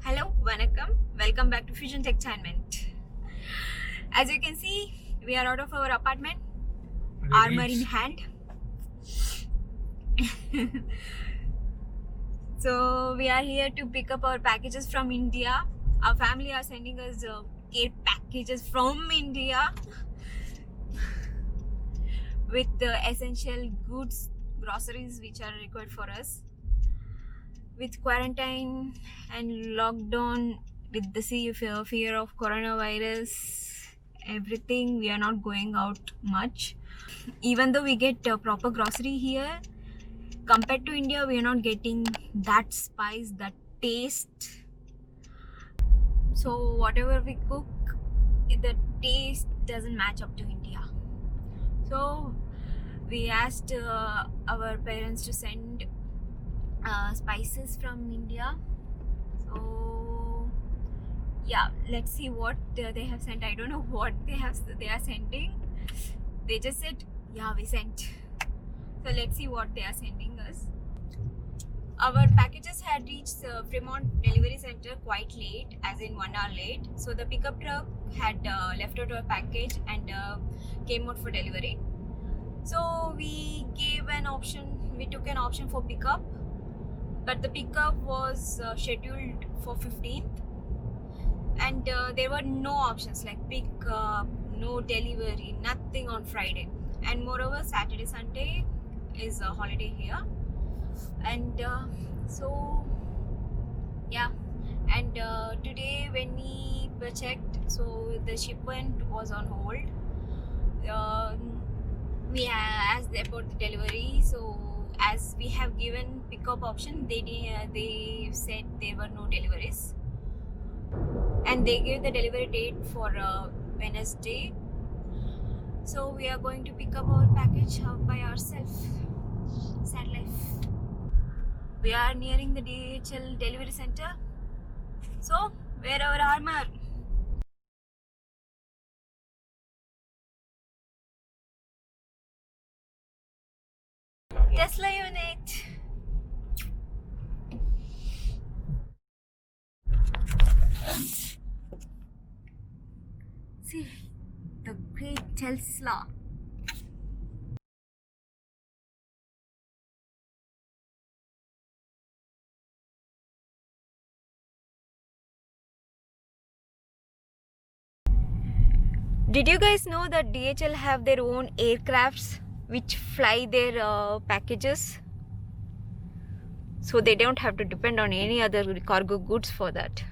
Hello, Vanakkam. Welcome back to Fusion Entertainment. As you can see, we are out of our apartment, armor in hand. So we are here to pick up our packages from India. Our family are sending us care packages from India with essential goods, groceries which are required for us. With quarantine and lockdown, with the fear of coronavirus, everything, we are not going out much. Even though we get proper grocery here, compared to India, we are not getting that spice, that taste. So whatever we cook, the taste doesn't match up to India. So we asked our parents to send spices from India. So yeah, let's see what they have sent. I don't know what they are sending. They just said, yeah, we sent. So let's see what they are sending us. Our packages had reached Fremont Delivery Center quite late, as in 1 hour late. So the pickup truck had left out our package and came out for delivery. So we took an option for pickup, but the pickup was scheduled for 15th, and there were no options like pickup, no delivery, nothing on Friday. And moreover, Saturday, Sunday is a holiday here. And so yeah, and today when we checked, so the shipment was on hold. We asked about the delivery, so as we have given pickup option, they said there were no deliveries, and they gave the delivery date for Wednesday. So we are going to pick up our package by ourselves. Sad life. We are nearing the DHL delivery center. So where our armor? Tesla unit. See the great Tesla. Did you guys know that DHL have their own aircrafts which fly their packages? So they don't have to depend on any other cargo goods for that.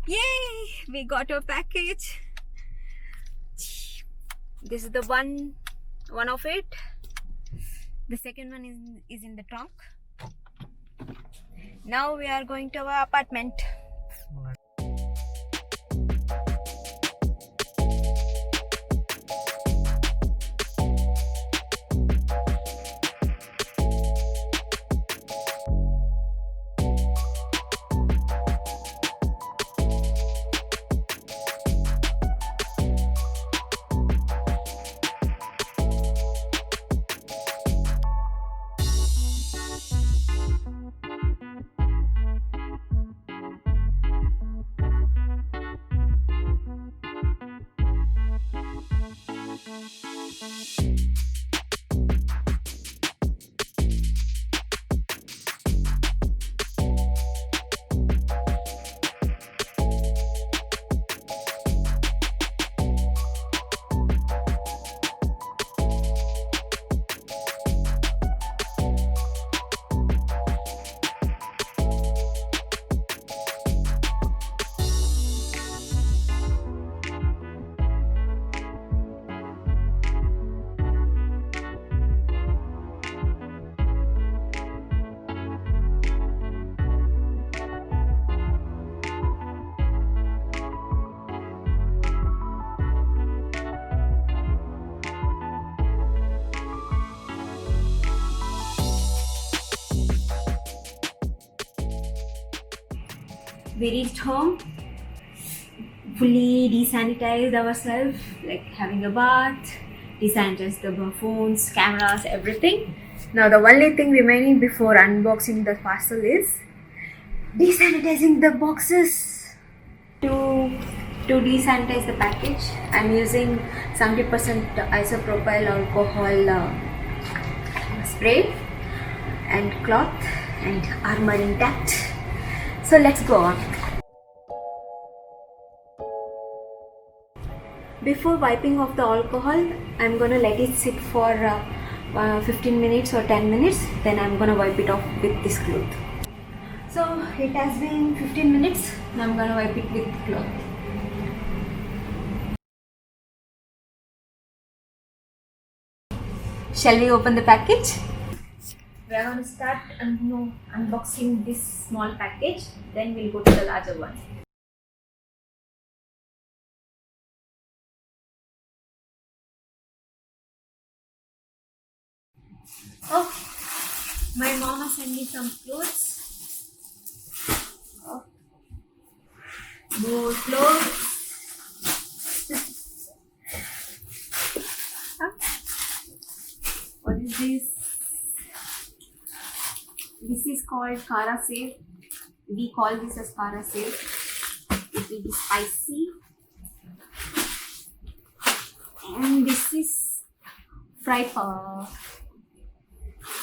Yay! We got our package. This is the one of it. The second one is in the trunk. Now we are going to our apartment. We reached home, fully desanitized ourselves, like having a bath, desanitized the phones, cameras, everything. Now the only thing remaining before unboxing the parcel is desanitizing the boxes. To desanitize the package, I'm using 70% isopropyl alcohol spray and cloth and armor intact. So let's go on. Before wiping off the alcohol, I'm gonna let it sit for 15 minutes or 10 minutes. Then I'm gonna wipe it off with this cloth. So it has been 15 minutes. Now I'm gonna wipe it with cloth. Shall we open the package? We are going to start unboxing this small package, then we'll go to the larger one. Oh, my mama sent me some clothes. Oh, more clothes. Huh? What is this? This is called Parcel. We call this as Parcel. It will be spicy. And this is fry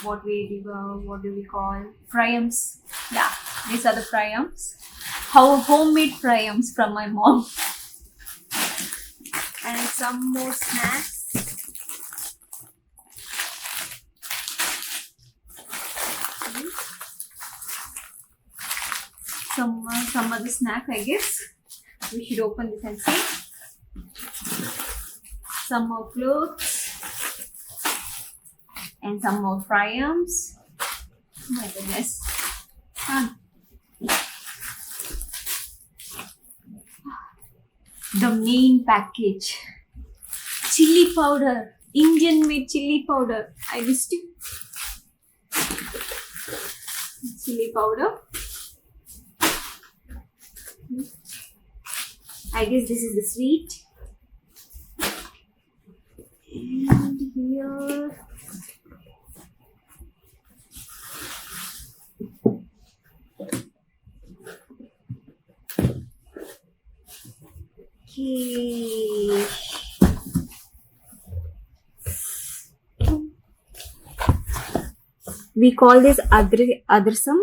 what do we call fryums? Yeah, these are the fryums. How homemade fryums from my mom. And some more snacks. Some other snack, I guess. We should open this and see. Some more clothes and some more fryums. Oh my goodness. The main package. Chili powder. Indian made chili powder. I missed it. Chili powder. I guess this is the sweet. And here okay. We call this adrsam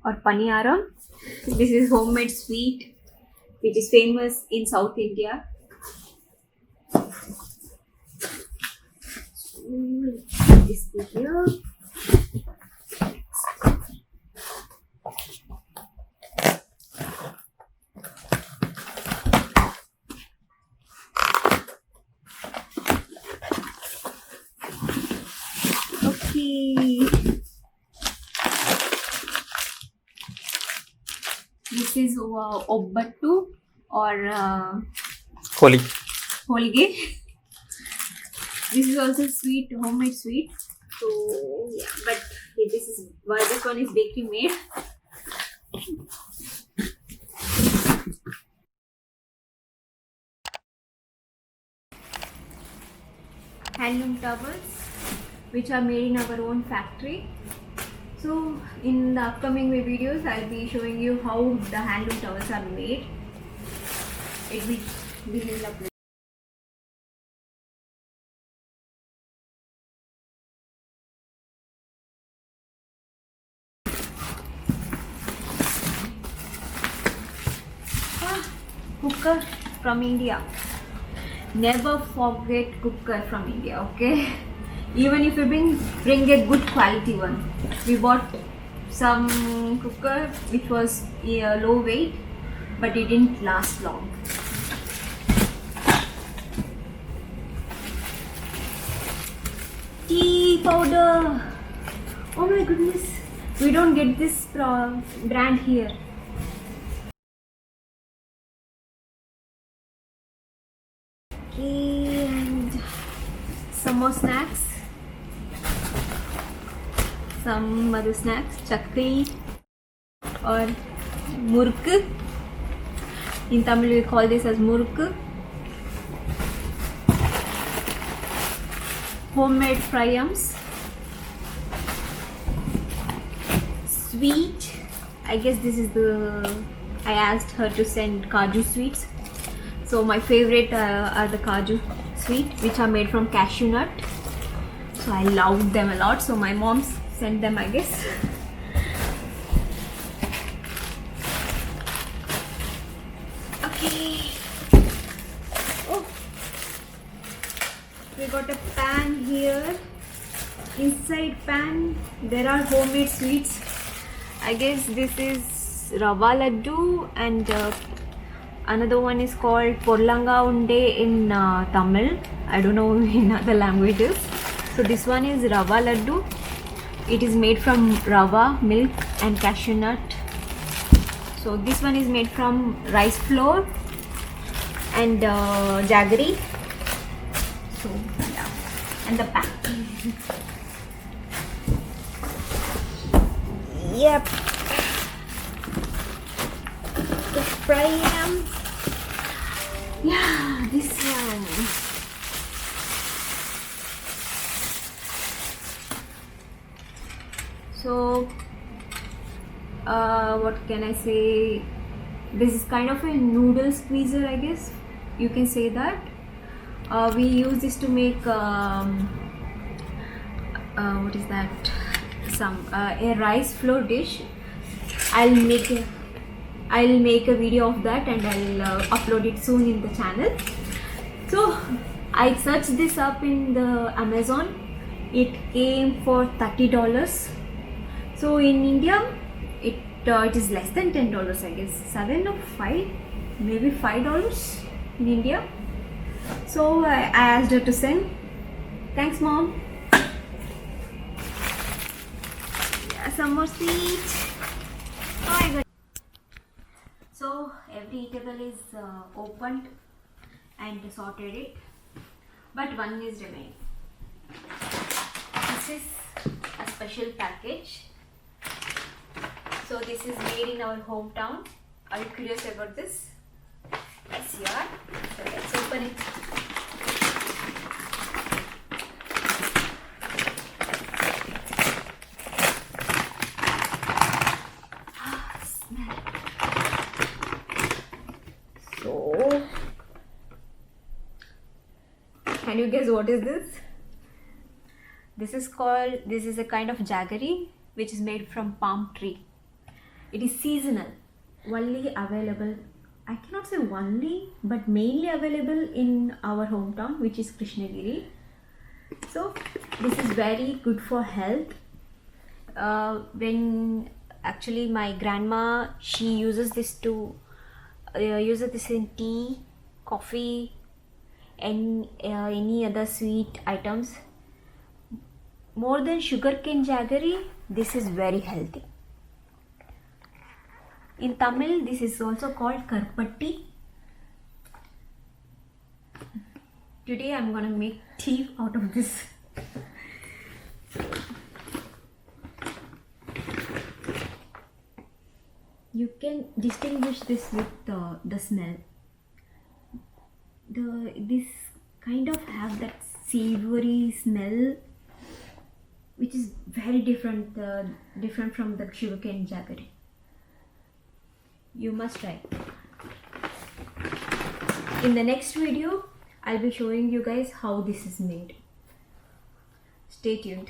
or paniyaram. This is homemade sweet which is famous in South India. This here. Okay. This is obbattu or holige. This is also sweet, homemade sweet. So yeah, but this one is bakery made. Handloom towels, which are made in our own factory. So in the upcoming videos, I'll be showing you how the handloom towels are made. It will be in the cooker from India. Never forget cooker from India, okay? Even if you bring a good quality one. We bought some cooker which was low weight, but it didn't last long. Tea powder. Oh my goodness, we don't get this brand here. Okay, and some more snacks. Some other snacks, chakri or murk. In Tamil we call this as murukku. Homemade fry yams. Sweet. I guess this is I asked her to send kaju sweets. So my favorite are the kaju sweet, which are made from cashew nut. So I love them a lot. So my mom sent them, I guess. Okay. Oh, we got a pan here. Inside pan there are homemade sweets. I guess this is rava laddu, and another one is called porlanga unde in Tamil. I don't know in other languages. So this one is rava laddu. It is made from rava, milk and cashew nut. So this one is made from rice flour and jaggery. So yeah, and the pack. Yep. The fry yam. Yeah, this one. So what can I say? This is kind of a noodle squeezer, I guess you can say that. We use this to make what is that? A rice flour dish. I'll make a video of that, and I'll upload it soon in the channel. So I searched this up in the Amazon. It came for $30. So in India it is less than $10, I guess. 7 or 5, maybe $5 in India. So I asked her to send. Thanks, Mom. Yeah, some more sweets. Oh my god. So every eatable is opened and sorted it, but one is remaining. This is a special package. So this is made in our hometown. Are you curious about this? Yes, you are. So let's open it. Smell. So, can you guess what is this? This is a kind of jaggery which is made from palm tree. It is seasonal, only available, I cannot say only, but mainly available in our hometown, which is Krishnagiri. So this is very good for health. When actually my grandma, she uses this in tea, coffee, and any other sweet items. More than sugarcane jaggery, this is very healthy. In Tamil, this is also called karpatti. Today I'm gonna make tea out of this. You can distinguish this with the smell. This kind of have that savory smell, which is very different from the sugarcane jaggery. You must try. In the next video, I'll be showing you guys how this is made. Stay tuned.